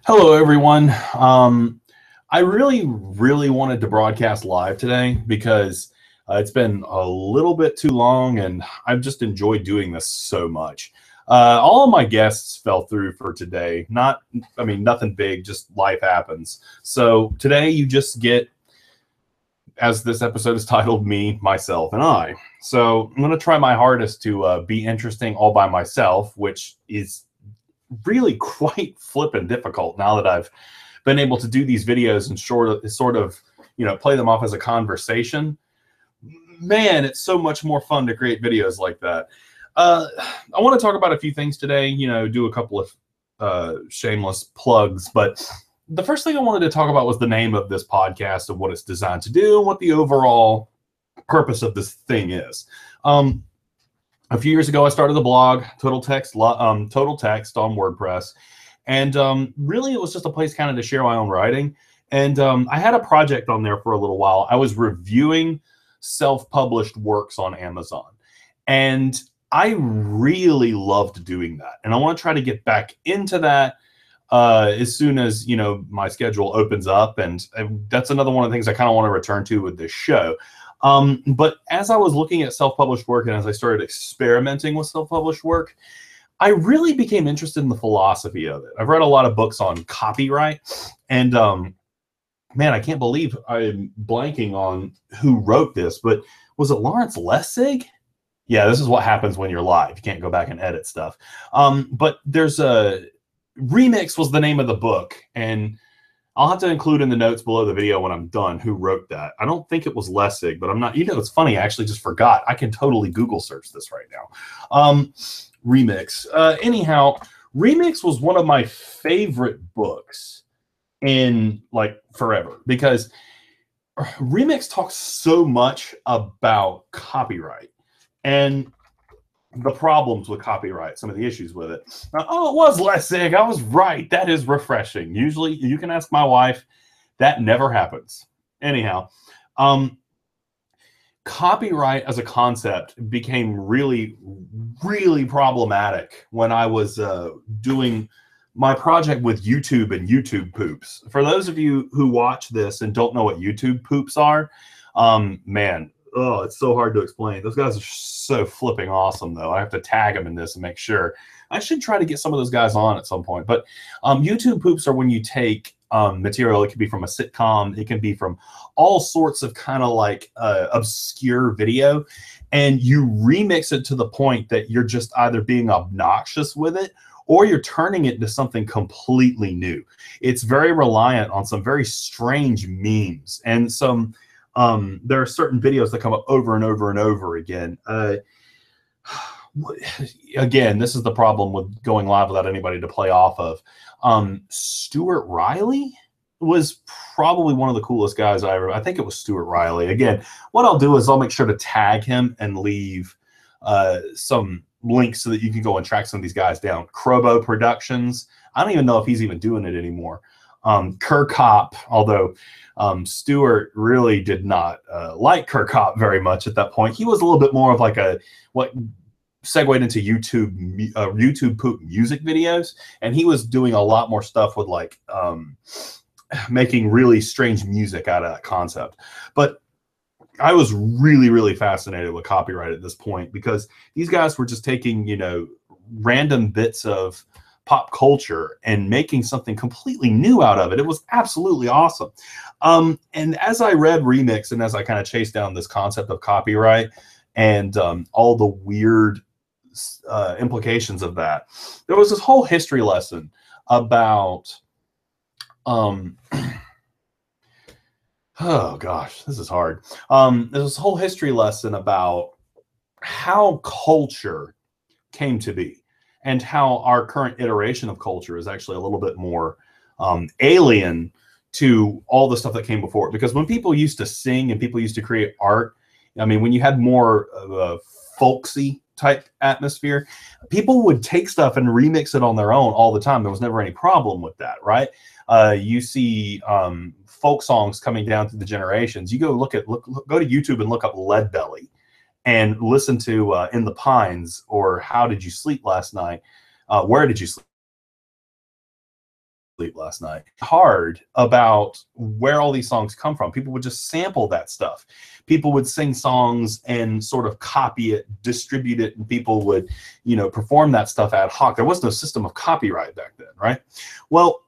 Hello, everyone. I really wanted to broadcast live today because it's been a little bit too long, and I've just enjoyed doing this so much. All of my guests fell through for today. Nothing big, just life happens. So today you just get, as this episode is titled, Me, Myself, and I. So I'm going to try my hardest to be interesting all by myself, which is really quite flippin' difficult now that I've been able to do these videos and sort of play them off as a conversation. Man, it's so much more fun to create videos like that. I want to talk about a few things today, do a couple of shameless plugs, but the first thing I wanted to talk about was the name of this podcast and what it's designed to do and what the overall purpose of this thing is. A few years ago, I started the blog, Totaltext on WordPress. And really, it was just a place kind of to share my own writing. And I had a project on there for a little while. I was reviewing self-published works on Amazon. And I really loved doing that. And I want to try to get back into that as soon as, my schedule opens up. And that's another one of the things I kind of want to return to with this show. But as I was looking at self-published work and as I started experimenting with self-published work, I really became interested in the philosophy of it. I've read a lot of books on copyright, and man, I can't believe I'm blanking on who wrote this, but was it Lawrence Lessig? Yeah, this is what happens when you're live. You can't go back and edit stuff. But there's a Remix was the name of the book, and I'll have to include in the notes below the video when I'm done who wrote that. I don't think it was Lessig, but I'm not, it's funny, I actually just forgot. I can totally Google search this right now. Remix. Anyhow, Remix was one of my favorite books in like forever because Remix talks so much about copyright and the problems with copyright, some of the issues with it. Oh, it was Lessig. I was right. That is refreshing. Usually, you can ask my wife. That never happens. Anyhow, copyright as a concept became really, really problematic when I was doing my project with YouTube and YouTube poops. For those of you who watch this and don't know what YouTube poops are, man, oh, it's so hard to explain. Those guys are so flipping awesome, though. I have to tag them in this and make sure. I should try to get some of those guys on at some point. But YouTube poops are when you take material. It can be from a sitcom. It can be from all sorts of kind of like obscure video. And you remix it to the point that you're just either being obnoxious with it or you're turning it into something completely new. It's very reliant on some very strange memes and some there are certain videos that come up over and over and over again. Again, this is the problem with going live without anybody to play off of. Stuart Riley was probably one of the coolest guys I think it was Stuart Riley. Again, what I'll do is I'll make sure to tag him and leave some links so that you can go and track some of these guys down. Crobo Productions. I don't even know if he's even doing it anymore. Kirkop, although Stewart really did not like Kirkop very much at that point. He was a little bit more of like what segued into YouTube poop music videos, and he was doing a lot more stuff with like making really strange music out of that concept. But I was really, really fascinated with copyright at this point because these guys were just taking, random bits of pop culture and making something completely new out of it. It was absolutely awesome. And as I read Remix and as I kind of chased down this concept of copyright and all the weird implications of that, there was this whole history lesson about oh gosh, this is hard. There's this whole history lesson about how culture came to be and how our current iteration of culture is actually a little bit more alien to all the stuff that came before it. Because when people used to sing and people used to create art, I mean, when you had more of a folksy type atmosphere, people would take stuff and remix it on their own all the time. There was never any problem with that, right? You see folk songs coming down through the generations. You go go to YouTube and look up Lead Belly and listen to In the Pines or How Did You Sleep Last Night? Where Did You Sleep? sleep last night. Hard about where all these songs come from. People would just sample that stuff. People would sing songs and sort of copy it, distribute it, and people would, perform that stuff ad hoc. There was no system of copyright back then, right? Well,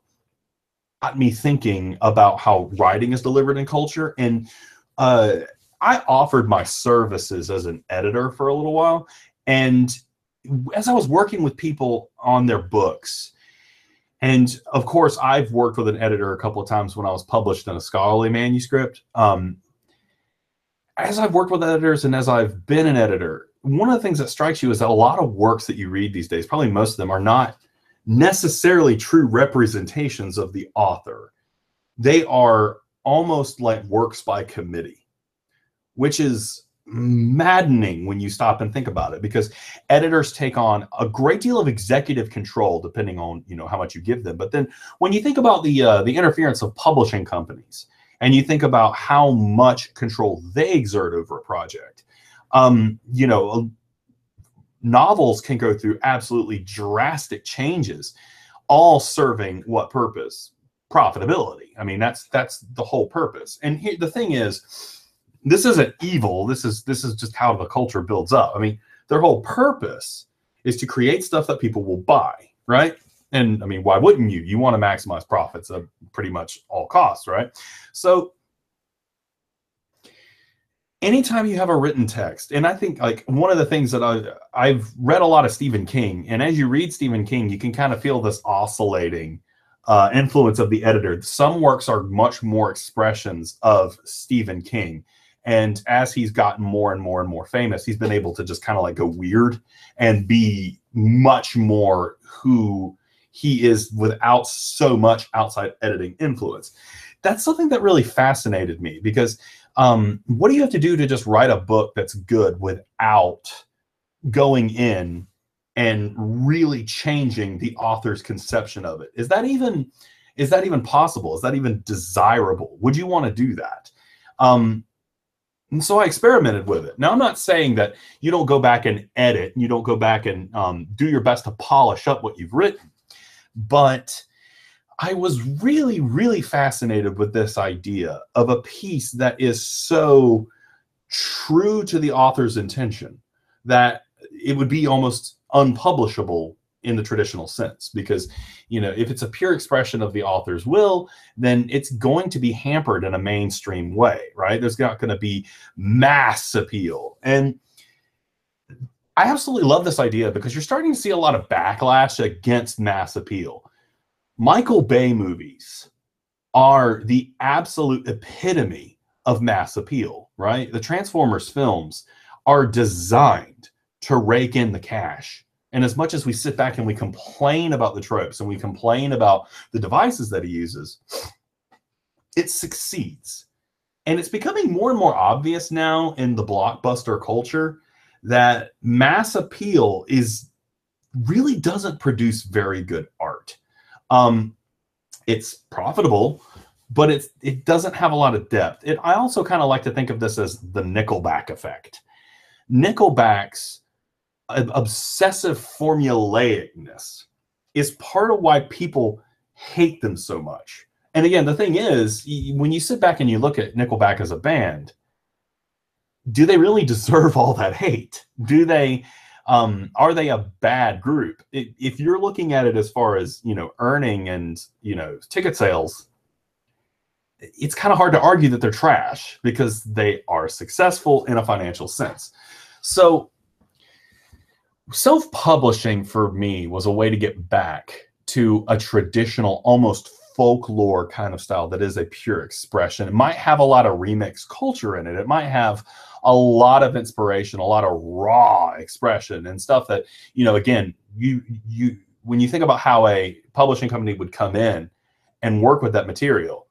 got me thinking about how writing is delivered in culture. And I offered my services as an editor for a little while. And as I was working with people on their books, and of course, I've worked with an editor a couple of times when I was published in a scholarly manuscript. As I've worked with editors and as I've been an editor, one of the things that strikes you is that a lot of works that you read these days, probably most of them, are not necessarily true representations of the author. They are almost like works by committee, which is maddening when you stop and think about it, because editors take on a great deal of executive control depending on how much you give them. But then when you think about the interference of publishing companies, and you think about how much control they exert over a project, novels can go through absolutely drastic changes, all serving what purpose? Profitability. I mean, that's the whole purpose. And here, the thing is, this isn't evil. This is just how the culture builds up. I mean, their whole purpose is to create stuff that people will buy, right? And I mean, why wouldn't you? You want to maximize profits at pretty much all costs, right? So anytime you have a written text, and I think like one of the things that I've read a lot of Stephen King, and as you read Stephen King, you can kind of feel this oscillating influence of the editor. Some works are much more expressions of Stephen King. And as he's gotten more and more and more famous, he's been able to just kind of like go weird and be much more who he is without so much outside editing influence. That's something that really fascinated me, because what do you have to do to just write a book that's good without going in and really changing the author's conception of it? Is that even possible? Is that even desirable? Would you want to do that? And so I experimented with it. Now, I'm not saying that you don't go back and edit, you don't go back and do your best to polish up what you've written. But I was really, really fascinated with this idea of a piece that is so true to the author's intention that it would be almost unpublishable in the traditional sense. Because, if it's a pure expression of the author's will, then it's going to be hampered in a mainstream way, right? There's not going to be mass appeal. And I absolutely love this idea, because you're starting to see a lot of backlash against mass appeal. Michael Bay movies are the absolute epitome of mass appeal, right? The Transformers films are designed to rake in the cash. And as much as we sit back and we complain about the tropes and we complain about the devices that he uses, it succeeds. And it's becoming more and more obvious now in the blockbuster culture that mass appeal really doesn't produce very good art. It's profitable, but it doesn't have a lot of depth. I also kind of like to think of this as the Nickelback effect. Nickelback's obsessive formulaicness is part of why people hate them so much. And again, the thing is, when you sit back and you look at Nickelback as a band, do they really deserve all that hate? Do they, are they a bad group? If you're looking at it as far as, earning and, ticket sales, it's kind of hard to argue that they're trash, because they are successful in a financial sense. So self-publishing for me was a way to get back to a traditional, almost folklore kind of style that is a pure expression. It might have a lot of remix culture in it. It might have a lot of inspiration, a lot of raw expression and stuff that, again, when you think about how a publishing company would come in and work with that material,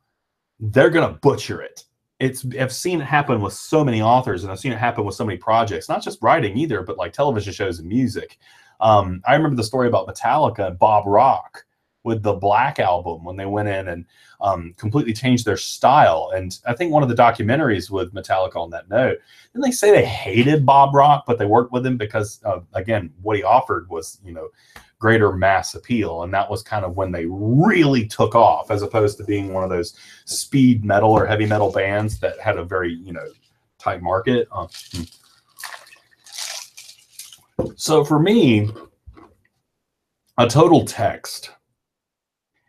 they're going to butcher it. I've seen it happen with so many authors, and I've seen it happen with so many projects, not just writing either, but like television shows and music. I remember the story about Metallica and Bob Rock with the Black Album, when they went in and completely changed their style. And I think one of the documentaries with Metallica on that note, didn't they say they hated Bob Rock, but they worked with him because, again, what he offered was, greater mass appeal. And that was kind of when they really took off, as opposed to being one of those speed metal or heavy metal bands that had a very, tight market. So for me, a total text,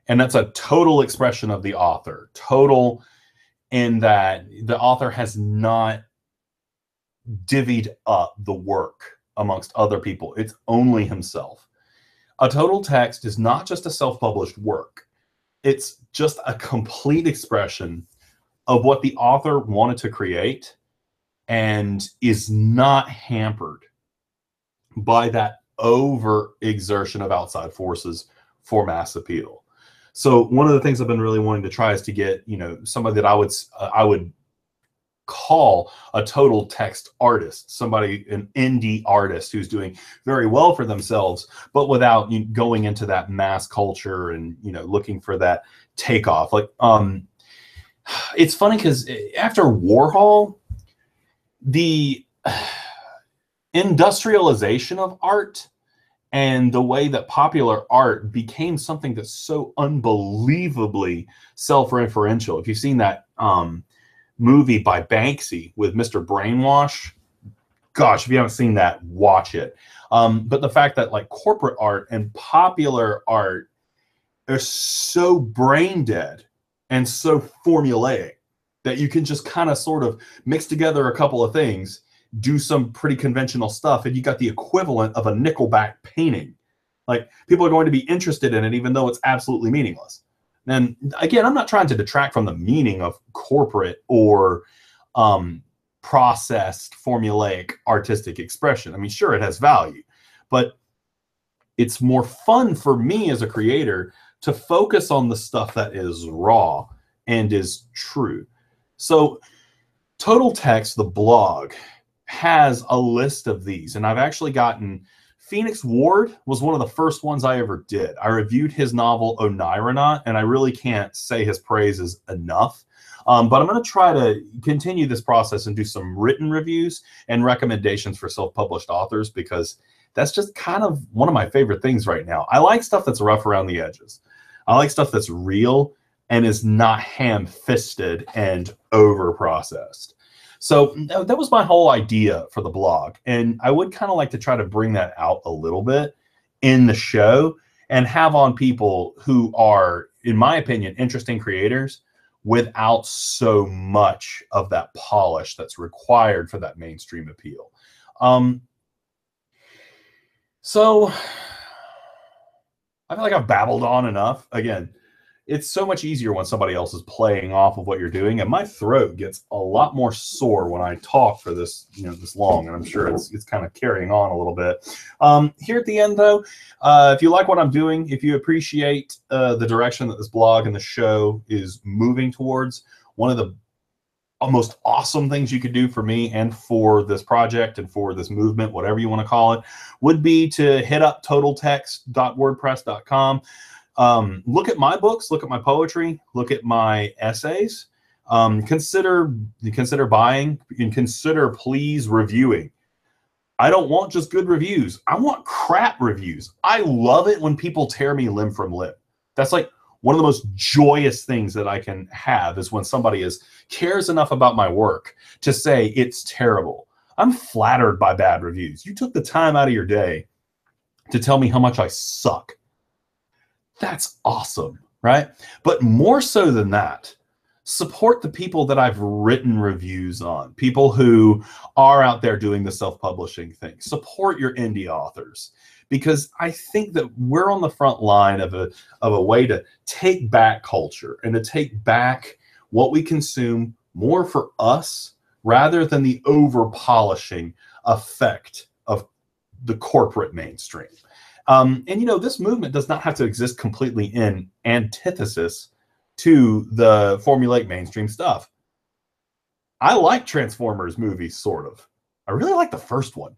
and that's a total expression of the author, total in that the author has not divvied up the work amongst other people. It's only himself. A total text is not just a self-published work. It's just a complete expression of what the author wanted to create and is not hampered by that over exertion of outside forces for mass appeal. So one of the things I've been really wanting to try is to get, somebody that I would call a total text artist, somebody, an indie artist who's doing very well for themselves, but without going into that mass culture and, looking for that takeoff. Like, it's funny because after Warhol, the industrialization of art and the way that popular art became something that's so unbelievably self-referential. If you've seen that movie by Banksy with Mr. Brainwash, gosh, if you haven't seen that, watch it. But the fact that like corporate art and popular art are so brain dead and so formulaic that you can just kind of sort of mix together a couple of things, do some pretty conventional stuff, and you got the equivalent of a Nickelback painting. Like, people are going to be interested in it even though it's absolutely meaningless. And again, I'm not trying to detract from the meaning of corporate or processed formulaic artistic expression. I mean, sure, it has value, but it's more fun for me as a creator to focus on the stuff that is raw and is true. So Totaltext, the blog, has a list of these, and I've actually gotten Phoenix Ward was one of the first ones I ever did. I reviewed his novel Oneironaut, and I really can't say his praises enough. But I'm going to try to continue this process and do some written reviews and recommendations for self-published authors, because that's just kind of one of my favorite things right now. I like stuff that's rough around the edges. I like stuff that's real and is not ham-fisted and over-processed. So that was my whole idea for the blog. And I would kind of like to try to bring that out a little bit in the show and have on people who are, in my opinion, interesting creators without so much of that polish that's required for that mainstream appeal. So I feel like I've babbled on enough. Again, it's so much easier when somebody else is playing off of what you're doing, and my throat gets a lot more sore when I talk for this, this long, and I'm sure it's kind of carrying on a little bit. Here at the end, though, if you like what I'm doing, if you appreciate the direction that this blog and the show is moving towards, one of the most awesome things you could do for me and for this project and for this movement, whatever you want to call it, would be to hit up totaltext.wordpress.com. Look at my books, look at my poetry, look at my essays. Consider buying, and consider please reviewing. I don't want just good reviews. I want crap reviews. I love it when people tear me limb from limb. That's like one of the most joyous things that I can have, is when somebody cares enough about my work to say it's terrible. I'm flattered by bad reviews. You took the time out of your day to tell me how much I suck. That's awesome, right? But more so than that, support the people that I've written reviews on, people who are out there doing the self-publishing thing. Support your indie authors, because I think that we're on the front line of a way to take back culture and to take back what we consume more for us, rather than the over-polishing effect of the corporate mainstream. And this movement does not have to exist completely in antithesis to the formulaic mainstream stuff. I like Transformers movies, sort of. I really like the first one.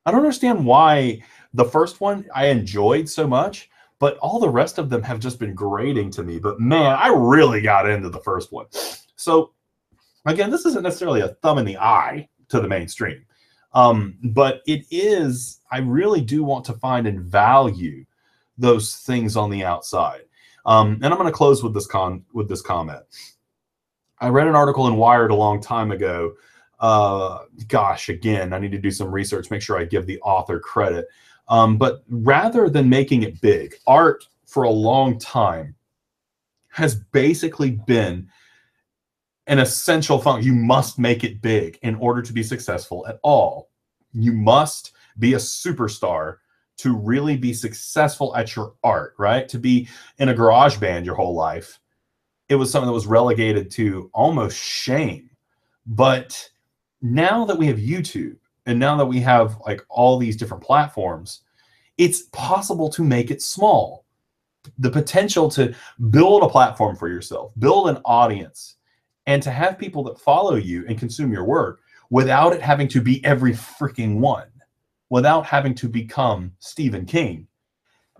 I don't understand why the first one I enjoyed so much, but all the rest of them have just been grating to me. But man, I really got into the first one. So again, this isn't necessarily a thumb in the eye to the mainstream. But it is, I really do want to find and value those things on the outside. And I'm going to close with this comment. I read an article in Wired a long time ago. Gosh, again, I need to do some research, make sure I give the author credit. But rather than making it big, art for a long time has basically been an essential function. You must make it big in order to be successful at all. You must be a superstar to really be successful at your art, right? To be in a garage band your whole life, it was something that was relegated to almost shame. But now that we have YouTube, and now that we have like all these different platforms, it's possible to make it small. The potential to build a platform for yourself, build an audience, and to have people that follow you and consume your work without it having to be every freaking one, without having to become Stephen King.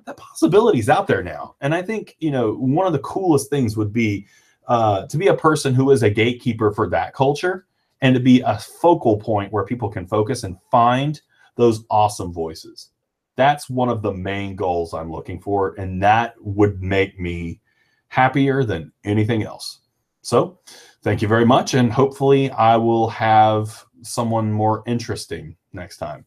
That possibility is out there now. And I think, you know, one of the coolest things would be to be a person who is a gatekeeper for that culture, and to be a focal point where people can focus and find those awesome voices. That's one of the main goals I'm looking for, and that would make me happier than anything else. So thank you very much, and hopefully I will have someone more interesting next time.